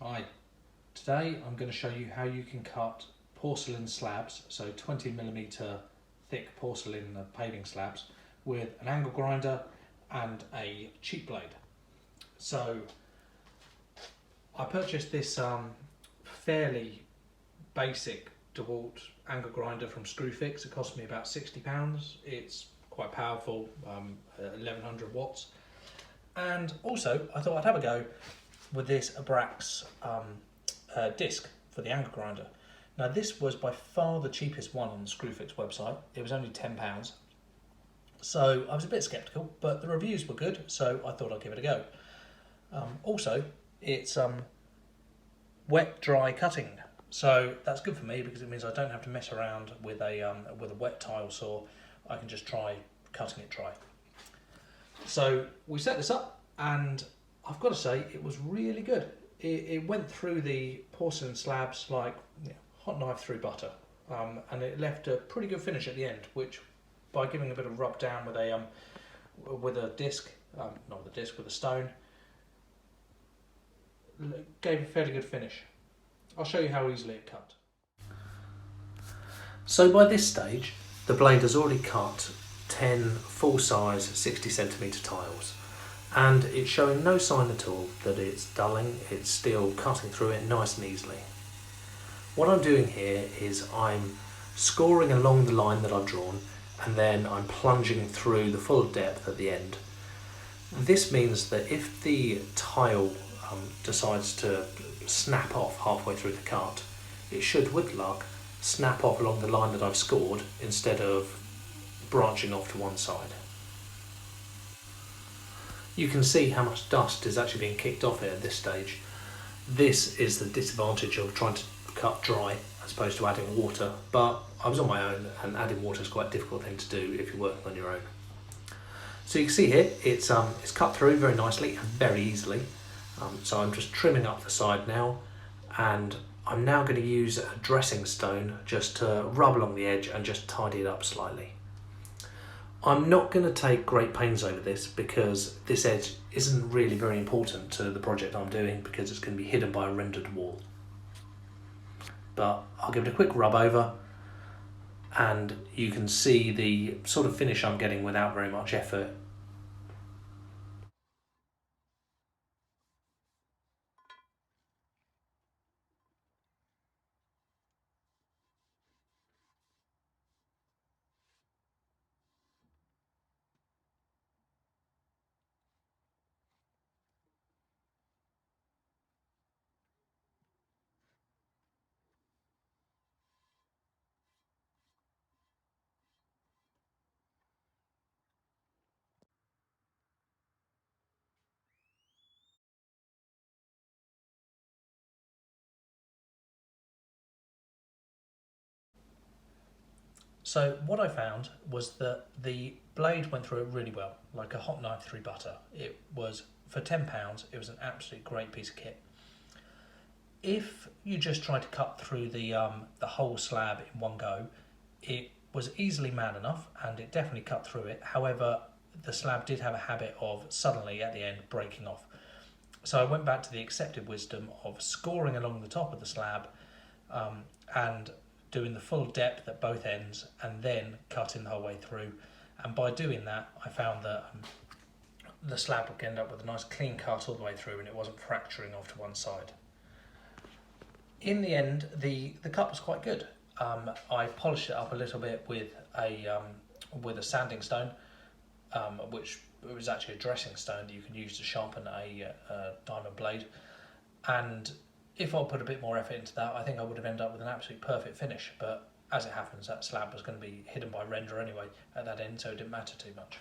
Hi, today I'm going to show you how you can cut porcelain slabs, so 20mm thick porcelain paving slabs, with an angle grinder and a cheap blade. So I purchased this fairly basic DeWalt angle grinder from Screwfix. It cost me about £60. It's quite powerful, 1100 watts. And also I thought I'd have a go with this Abracs disc for the angle grinder. Now this was by far the cheapest one on the Screwfix website. It was only £10. So I was a bit sceptical, but the reviews were good, so I thought I'd give it a go. Also, it's wet dry cutting, so that's good for me because it means I don't have to mess around with a wet tile saw. I can just try cutting it dry. So we set this up, and I've got to say it was really good. It went through the porcelain slabs like hot knife through butter, and it left a pretty good finish at the end, which by giving a bit of rub down with a disc, not with a disc, with a stone, gave a fairly good finish. I'll show you how easily it cut. So by this stage, the blade has already cut 10 full-size 60cm tiles, and it's showing no sign at all that it's dulling. It's still cutting through it nice and easily. What I'm doing here is I'm scoring along the line that I've drawn, and then I'm plunging through the full depth at the end. This means that if the tile decides to snap off halfway through the cut, it should, with luck, snap off along the line that I've scored instead of branching off to one side. You can see how much dust is actually being kicked off it at this stage. This is the disadvantage of trying to cut dry as opposed to adding water, but I was on my own, and adding water is quite a difficult thing to do if you're working on your own. So you can see here it's cut through very nicely and very easily. So I'm just trimming up the side now, and I'm now going to use a dressing stone just to rub along the edge and just tidy it up slightly. I'm not going to take great pains over this because this edge isn't really very important to the project I'm doing because it's going to be hidden by a rendered wall. But I'll give it a quick rub over, and you can see the sort of finish I'm getting without very much effort. So what I found was that the blade went through it really well, like a hot knife through butter. It was, for £10, it was an absolutely great piece of kit. If you just try to cut through the whole slab in one go, it was easily mad enough, and it definitely cut through it. However, the slab did have a habit of suddenly at the end breaking off. So I went back to the accepted wisdom of scoring along the top of the slab and doing the full depth at both ends, and then cutting the whole way through. And by doing that, I found that the slab would end up with a nice clean cut all the way through, and it wasn't fracturing off to one side. In the end, the cut was quite good. I polished it up a little bit with a sanding stone, which was actually a dressing stone that you can use to sharpen a diamond blade. And if I put a bit more effort into that, I think I would have ended up with an absolute perfect finish. But as it happens, that slab was going to be hidden by render anyway at that end, so it didn't matter too much.